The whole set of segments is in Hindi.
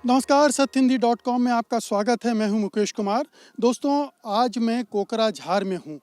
नमस्कार, सत्यहिंदी.com में आपका स्वागत है। मैं हूं मुकेश कुमार। दोस्तों, आज मैं कोकराझार में हूं।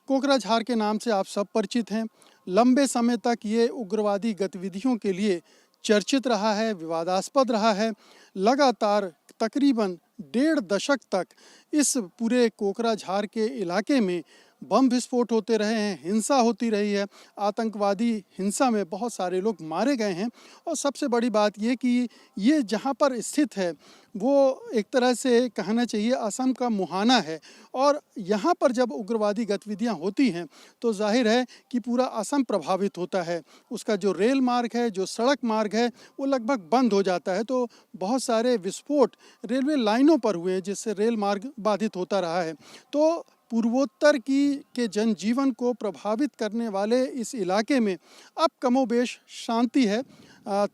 कोकराझार के नाम से आप सब परिचित हैं। लंबे समय तक ये उग्रवादी गतिविधियों के लिए चर्चित रहा है, विवादास्पद रहा है। लगातार तकरीबन 1.5 दशक तक इस पूरे कोकराझार के इलाके में बम विस्फोट होते रहे हैं, हिंसा होती रही है। आतंकवादी हिंसा में बहुत सारे लोग मारे गए हैं। और सबसे बड़ी बात ये कि ये जहाँ पर स्थित है वो एक तरह से कहना चाहिए असम का मुहाना है। और यहाँ पर जब उग्रवादी गतिविधियाँ होती हैं तो जाहिर है कि पूरा असम प्रभावित होता है। उसका जो रेल मार्ग है, जो सड़क मार्ग है, वो लगभग बंद हो जाता है। तो बहुत सारे विस्फोट रेलवे लाइनों पर हुए हैं, जिससे रेल मार्ग बाधित होता रहा है। तो पूर्वोत्तर के जनजीवन को प्रभावित करने वाले इस इलाके में अब कमोबेश शांति है।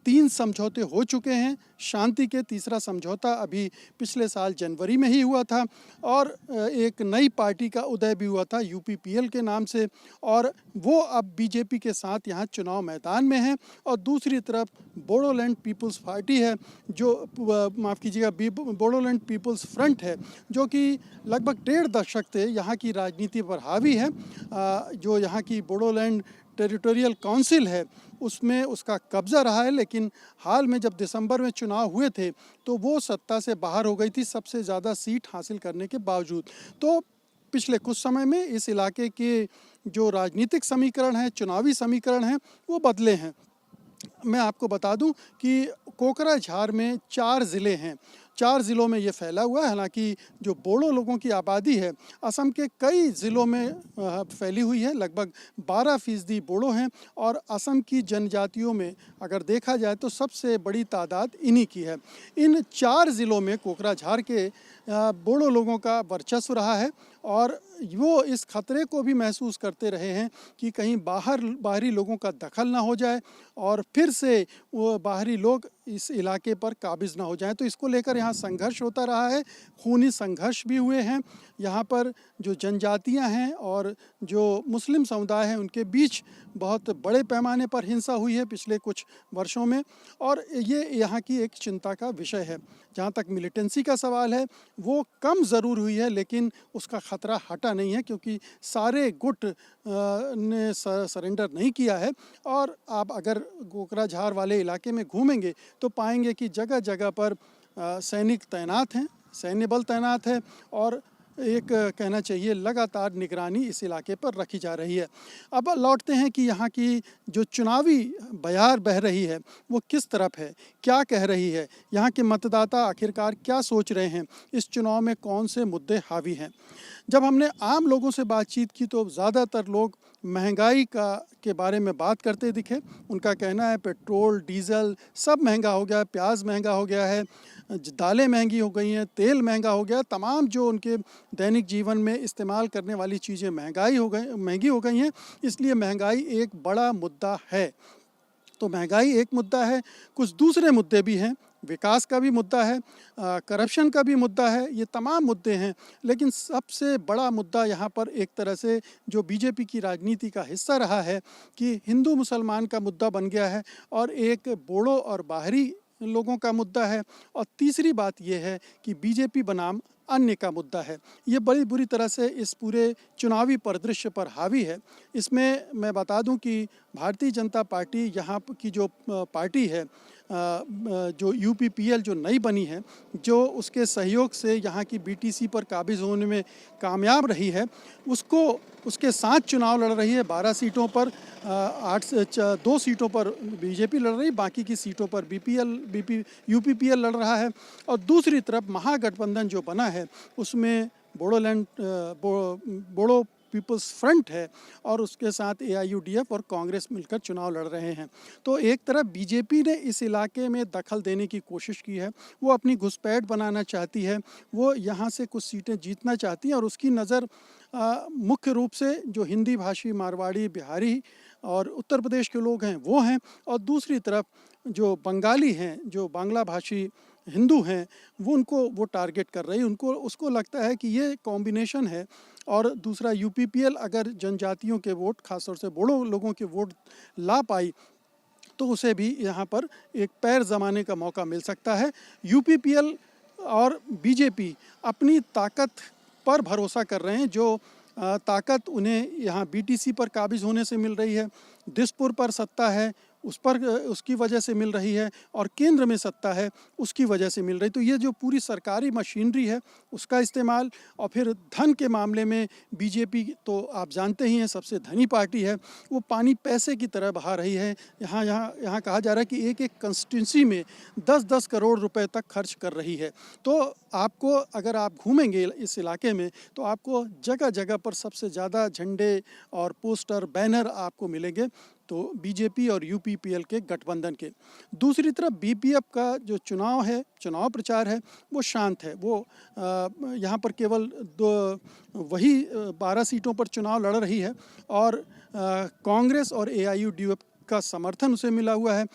3 समझौते हो चुके हैं शांति के। तीसरा समझौता अभी पिछले साल जनवरी में ही हुआ था। और एक नई पार्टी का उदय भी हुआ था यूपीपीएल के नाम से, और वो अब बीजेपी के साथ यहाँ चुनाव मैदान में है। और दूसरी तरफ बोडोलैंड पीपल्स पार्टी है, जो माफ़ कीजिएगा बोडोलैंड पीपल्स फ्रंट है, जो कि लगभग 1.5 दशक से यहाँ की राजनीति पर हावी है। जो यहाँ की बोडोलैंड टेरिटोरियल काउंसिल है उसमें उसका कब्जा रहा है, लेकिन हाल में जब दिसंबर में चुनाव हुए थे तो वो सत्ता से बाहर हो गई थी, सबसे ज़्यादा सीट हासिल करने के बावजूद। तो पिछले कुछ समय में इस इलाके के जो राजनीतिक समीकरण हैं, चुनावी समीकरण हैं, वो बदले हैं। मैं आपको बता दूं कि कोकराझार में 4 ज़िले हैं। 4 ज़िलों में ये फैला हुआ है। हालांकि जो बोडो लोगों की आबादी है असम के कई ज़िलों में फैली हुई है। लगभग 12% बोडो हैं। और असम की जनजातियों में अगर देखा जाए तो सबसे बड़ी तादाद इन्हीं की है। इन 4 ज़िलों में कोकराझार के बोडो लोगों का वर्चस्व रहा है। और वो इस खतरे को भी महसूस करते रहे हैं कि कहीं बाहरी लोगों का दखल ना हो जाए और फिर से वो बाहरी लोग इस इलाके पर काबिज ना हो जाएं। तो इसको लेकर यहाँ संघर्ष होता रहा है। खूनी संघर्ष भी हुए हैं। यहाँ पर जो जनजातियाँ हैं और जो मुस्लिम समुदाय हैं उनके बीच बहुत बड़े पैमाने पर हिंसा हुई है पिछले कुछ वर्षों में। और ये यहाँ की एक चिंता का विषय है। जहाँ तक मिलिटेंसी का सवाल है वो कम ज़रूर हुई है, लेकिन उसका ख़तरा हटा नहीं है, क्योंकि सारे गुट ने सरेंडर नहीं किया है। और आप अगर कोकराझार वाले इलाके में घूमेंगे तो पाएंगे कि जगह जगह पर सैनिक तैनात हैं, सैन्य बल तैनात है। और एक कहना चाहिए लगातार निगरानी इस इलाके पर रखी जा रही है। अब लौटते हैं कि यहाँ की जो चुनावी बयार बह रही है वो किस तरफ है, क्या कह रही है, यहाँ के मतदाता आखिरकार क्या सोच रहे हैं, इस चुनाव में कौन से मुद्दे हावी हैं। जब हमने आम लोगों से बातचीत की तो ज़्यादातर लोग महंगाई के बारे में बात करते दिखे। उनका कहना है पेट्रोल डीजल सब महंगा हो गया है, प्याज महंगा हो गया है, दालें महंगी हो गई हैं, तेल महंगा हो गया, तमाम जो उनके दैनिक जीवन में इस्तेमाल करने वाली चीज़ें महंगी हो गई हैं। इसलिए महंगाई एक बड़ा मुद्दा है। तो महंगाई एक मुद्दा है, कुछ दूसरे मुद्दे भी हैं। विकास का भी मुद्दा है, करप्शन का भी मुद्दा है, ये तमाम मुद्दे हैं। लेकिन सबसे बड़ा मुद्दा यहाँ पर एक तरह से जो बीजेपी की राजनीति का हिस्सा रहा है कि हिंदू मुसलमान का मुद्दा बन गया है, और एक बोडो और बाहरी लोगों का मुद्दा है। और तीसरी बात यह है कि बीजेपी बनाम अन्य का मुद्दा है। ये बड़ी बुरी तरह से इस पूरे चुनावी परिदृश्य पर हावी है। इसमें मैं बता दूं कि भारतीय जनता पार्टी यहाँ की जो पार्टी है, जो यूपीपीएल जो नई बनी है, जो उसके सहयोग से यहाँ की बीटीसी पर काबिज होने में कामयाब रही है, उसके साथ चुनाव लड़ रही है। 12 सीटों पर 2 सीटों पर बीजेपी लड़ रही, बाकी की सीटों पर यूपीपीएल लड़ रहा है। और दूसरी तरफ महागठबंधन जो बना है उसमें बोडो पीपल्स फ्रंट है, और उसके साथ एआईयूडीएफ और कांग्रेस मिलकर चुनाव लड़ रहे हैं। तो एक तरफ बीजेपी ने इस इलाके में दखल देने की कोशिश की है, वो अपनी घुसपैठ बनाना चाहती है, वो यहाँ से कुछ सीटें जीतना चाहती है। और उसकी नज़र मुख्य रूप से जो हिंदी भाषी मारवाड़ी बिहारी और उत्तर प्रदेश के लोग हैं वो हैं, और दूसरी तरफ जो बंगाली हैं, जो बांग्ला भाषी हिंदू हैं, वो टारगेट कर रही है। उसको लगता है कि ये कॉम्बिनेशन है। और दूसरा यूपीपीएल अगर जनजातियों के वोट, खासतौर से बोडो लोगों के वोट ला पाई तो उसे भी यहाँ पर एक पैर जमाने का मौका मिल सकता है। यूपीपीएल और बीजेपी अपनी ताकत पर भरोसा कर रहे हैं। जो ताकत उन्हें यहाँ बीटीसी पर काबिज होने से मिल रही है, दिसपुर पर सत्ता है उस पर उसकी वजह से मिल रही है, और केंद्र में सत्ता है उसकी वजह से मिल रही। तो ये जो पूरी सरकारी मशीनरी है उसका इस्तेमाल, और फिर धन के मामले में बीजेपी तो आप जानते ही हैं सबसे धनी पार्टी है, वो पानी पैसे की तरह बहा रही है। यहाँ कहा जा रहा है कि एक एक कंस्टिट्यूंसी में 10-10 करोड़ रुपए तक खर्च कर रही है। तो आपको अगर आप घूमेंगे इस इलाके में तो आपको जगह जगह पर सबसे ज़्यादा झंडे और पोस्टर बैनर आपको मिलेंगे, तो बीजेपी और यूपीपीएल के गठबंधन के। दूसरी तरफ बीपीएफ का जो चुनाव प्रचार है वो शांत है। वो यहाँ पर केवल वही 12 सीटों पर चुनाव लड़ रही है, और कांग्रेस और एआईयूडीएफ का समर्थन उसे मिला हुआ है।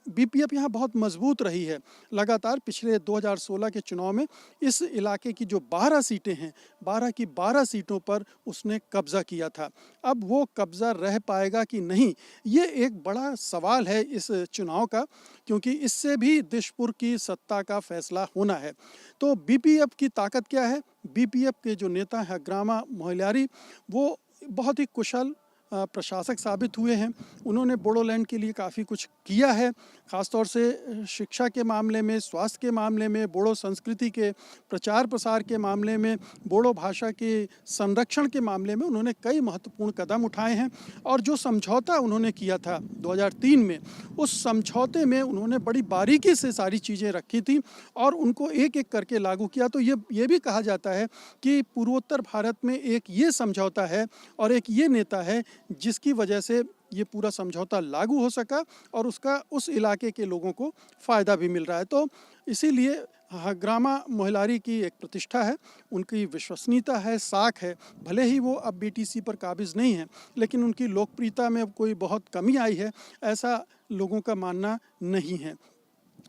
बीपीएफ यहाँ बहुत मजबूत रही है। लगातार पिछले 2016 के चुनाव में इस इलाके की जो 12 सीटें हैं, 12 की 12 सीटों पर उसने कब्जा किया था। अब वो कब्जा रह पाएगा कि नहीं, ये एक बड़ा सवाल है इस चुनाव का, क्योंकि इससे भी दिसपुर की सत्ता का फैसला होना है। तो बीपीएफ की ताकत क्या है? बीपीएफ के जो नेता हैं हग्रामा मोहिलारी, वो बहुत ही कुशल प्रशासक साबित हुए हैं। उन्होंने बोडोलैंड के लिए काफ़ी कुछ किया है, ख़ासतौर से शिक्षा के मामले में, स्वास्थ्य के मामले में, बोडो संस्कृति के प्रचार प्रसार के मामले में, बोडो भाषा के संरक्षण के मामले में उन्होंने कई महत्वपूर्ण कदम उठाए हैं। और जो समझौता उन्होंने किया था 2003 में, उस समझौते में उन्होंने बड़ी बारीकी से सारी चीज़ें रखी थी और उनको एक एक करके लागू किया। तो ये भी कहा जाता है कि पूर्वोत्तर भारत में एक ये समझौता है और एक ये नेता है जिसकी वजह से ये पूरा समझौता लागू हो सका और उसका उस इलाके के लोगों को फ़ायदा भी मिल रहा है। तो इसीलिए हग्रामा मोहिलारी की एक प्रतिष्ठा है, उनकी विश्वसनीयता है, साख है। भले ही वो अब बीटीसी पर काबिज नहीं है, लेकिन उनकी लोकप्रियता में अब कोई बहुत कमी आई है ऐसा लोगों का मानना नहीं है।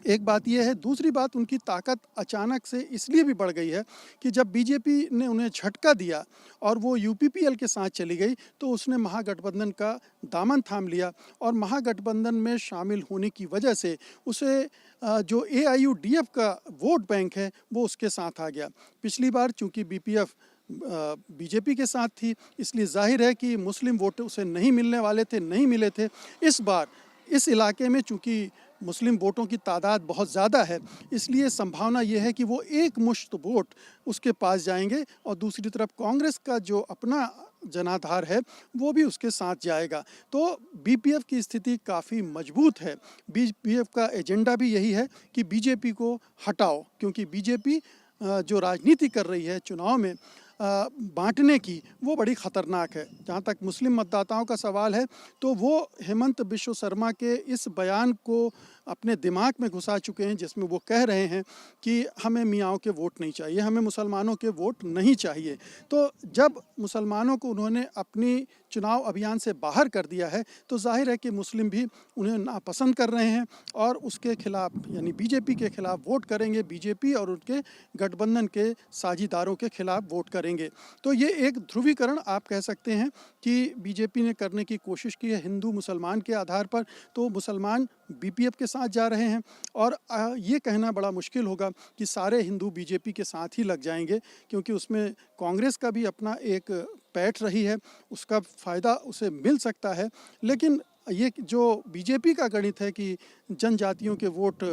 एक बात यह है। दूसरी बात, उनकी ताकत अचानक से इसलिए भी बढ़ गई है कि जब बीजेपी ने उन्हें झटका दिया और वो यूपीपीएल के साथ चली गई, तो उसने महागठबंधन का दामन थाम लिया और महागठबंधन में शामिल होने की वजह से उसे जो एआईयूडीएफ का वोट बैंक है वो उसके साथ आ गया। पिछली बार चूँकि बीपीएफ बीजेपी के साथ थी, इसलिए जाहिर है कि मुस्लिम वोट उसे नहीं मिलने वाले थे, नहीं मिले थे। इस बार इस इलाके में चूँकि मुस्लिम वोटों की तादाद बहुत ज़्यादा है, इसलिए संभावना ये है कि वो एक मुश्त वोट उसके पास जाएंगे और दूसरी तरफ कांग्रेस का जो अपना जनाधार है वो भी उसके साथ जाएगा। तो बीपीएफ की स्थिति काफ़ी मजबूत है। बीपीएफ का एजेंडा भी यही है कि बीजेपी को हटाओ, क्योंकि बीजेपी जो राजनीति कर रही है चुनाव में बांटने की, वो बड़ी ख़तरनाक है। जहाँ तक मुस्लिम मतदाताओं का सवाल है, तो वो हेमंत बिश्व शर्मा के इस बयान को अपने दिमाग में घुसा चुके हैं, जिसमें वो कह रहे हैं कि हमें मियाँओं के वोट नहीं चाहिए, हमें मुसलमानों के वोट नहीं चाहिए। तो जब मुसलमानों को उन्होंने अपनी चुनाव अभियान से बाहर कर दिया है, तो जाहिर है कि मुस्लिम भी उन्हें नापसंद कर रहे हैं और उसके खिलाफ यानी बीजेपी के खिलाफ वोट करेंगे, बीजेपी और उनके गठबंधन के साझीदारों के खिलाफ वोट करेंगे। तो ये एक ध्रुवीकरण आप कह सकते हैं कि बीजेपी ने करने की कोशिश की है हिंदू मुसलमान के आधार पर, तो मुसलमान बीपीएफ के साथ जा रहे हैं। और ये कहना बड़ा मुश्किल होगा कि सारे हिंदू बीजेपी के साथ ही लग जाएंगे, क्योंकि उसमें कांग्रेस का भी अपना एक पैठ रही है, उसका फ़ायदा उसे मिल सकता है। लेकिन ये जो बीजेपी का गणित है कि जनजातियों के वोट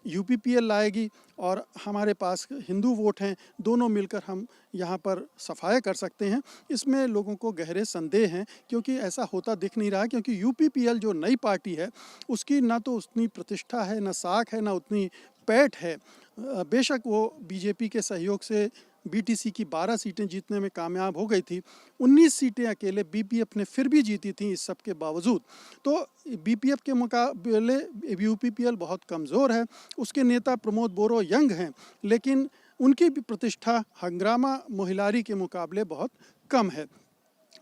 यूपीपीएल लाएगी और हमारे पास हिंदू वोट हैं, दोनों मिलकर हम यहाँ पर सफाया कर सकते हैं, इसमें लोगों को गहरे संदेह हैं, क्योंकि ऐसा होता दिख नहीं रहा। क्योंकि यूपीपीएल जो नई पार्टी है उसकी ना तो उतनी प्रतिष्ठा है, ना साख है, ना उतनी पैठ है। बेशक वो बीजेपी के सहयोग से बीटीसी की 12 सीटें जीतने में कामयाब हो गई थी, 19 सीटें अकेले बीपीएफ ने फिर भी जीती थी इस सब के बावजूद। तो बीपीएफ के मुकाबले यूपीपीएल बहुत कमज़ोर है। उसके नेता प्रमोद बोरो यंग हैं, लेकिन उनकी भी प्रतिष्ठा हंग्रामा मोहिलारी के मुकाबले बहुत कम है।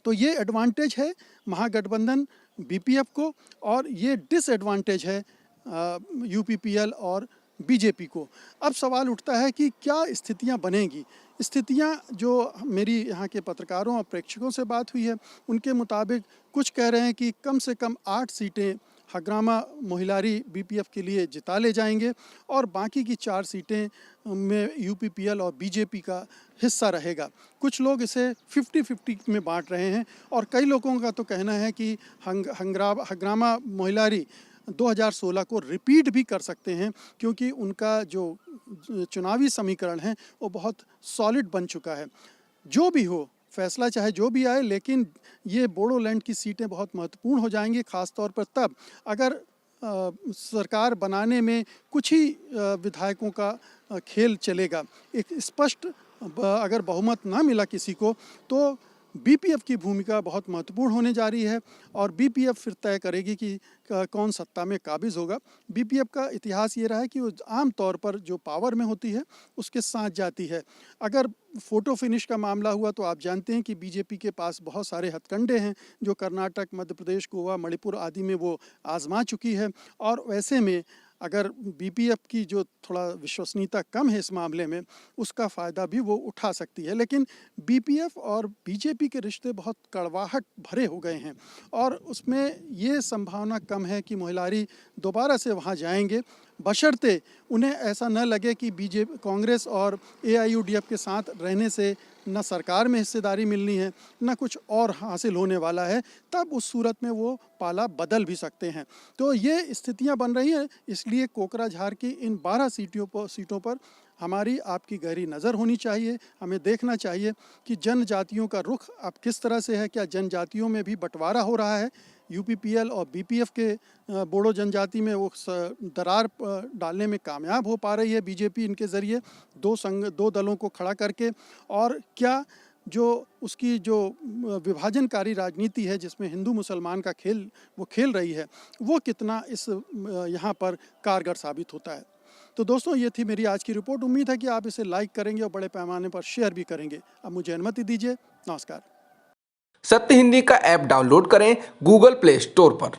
तो ये एडवांटेज है महागठबंधन बीपीएफ को, और ये डिसएडवांटेज है यूपीपीएल और बीजेपी को। अब सवाल उठता है कि क्या स्थितियां बनेंगी। स्थितियां जो मेरी यहाँ के पत्रकारों और प्रेक्षकों से बात हुई है, उनके मुताबिक कुछ कह रहे हैं कि कम से कम 8 सीटें हग्रामा मोहिलारी बीपीएफ के लिए जिता ले जाएंगे और बाकी की 4 सीटें में यूपीपीएल और बीजेपी का हिस्सा रहेगा। कुछ लोग इसे 50-50 में बांट रहे हैं और कई लोगों का तो कहना है कि हग्रामा मोहिलारी 2016 को रिपीट भी कर सकते हैं, क्योंकि उनका जो चुनावी समीकरण है वो बहुत सॉलिड बन चुका है। जो भी हो, फैसला चाहे जो भी आए, लेकिन ये बोडोलैंड की सीटें बहुत महत्वपूर्ण हो जाएंगी, ख़ास तौर पर तब अगर सरकार बनाने में कुछ ही विधायकों का खेल चलेगा। एक स्पष्ट अगर बहुमत ना मिला किसी को, तो बीपीएफ की भूमिका बहुत महत्वपूर्ण होने जा रही है और बीपीएफ फिर तय करेगी कि कौन सत्ता में काबिज होगा। बीपीएफ का इतिहास ये रहा है कि वो आम तौर पर जो पावर में होती है उसके साथ जाती है। अगर फ़ोटो फिनिश का मामला हुआ तो आप जानते हैं कि बीजेपी के पास बहुत सारे हथकंडे हैं जो कर्नाटक, मध्य प्रदेश, गोवा, मणिपुर आदि में वो आजमा चुकी है और वैसे में अगर बीपीएफ की जो थोड़ा विश्वसनीयता कम है इस मामले में, उसका फ़ायदा भी वो उठा सकती है। लेकिन बीपीएफ और बीजेपी के रिश्ते बहुत कड़वाहट भरे हो गए हैं और उसमें ये संभावना कम है कि मोहिलारी दोबारा से वहाँ जाएंगे, बशर्ते उन्हें ऐसा न लगे कि कांग्रेस और एआईयूडीएफ के साथ रहने से न सरकार में हिस्सेदारी मिलनी है, न कुछ और हासिल होने वाला है। तब उस सूरत में वो पाला बदल भी सकते हैं। तो ये स्थितियां बन रही हैं, इसलिए कोकराझार की इन 12 सीटों पर हमारी आपकी गहरी नज़र होनी चाहिए। हमें देखना चाहिए कि जनजातियों का रुख अब किस तरह से है। क्या जनजातियों में भी बंटवारा हो रहा है? यूपीपीएल और बीपीएफ के बोडो जनजाति में वो दरार डालने में कामयाब हो पा रही है बीजेपी इनके ज़रिए दो दलों को खड़ा करके? और क्या जो उसकी जो विभाजनकारी राजनीति है जिसमें हिंदू मुसलमान का खेल वो खेल रही है, वो कितना इस यहाँ पर कारगर साबित होता है? तो दोस्तों, ये थी मेरी आज की रिपोर्ट। उम्मीद है कि आप इसे लाइक करेंगे और बड़े पैमाने पर शेयर भी करेंगे। अब मुझे अनुमति दीजिए। नमस्कार। सत्य हिंदी का ऐप डाउनलोड करें गूगल प्ले स्टोर पर।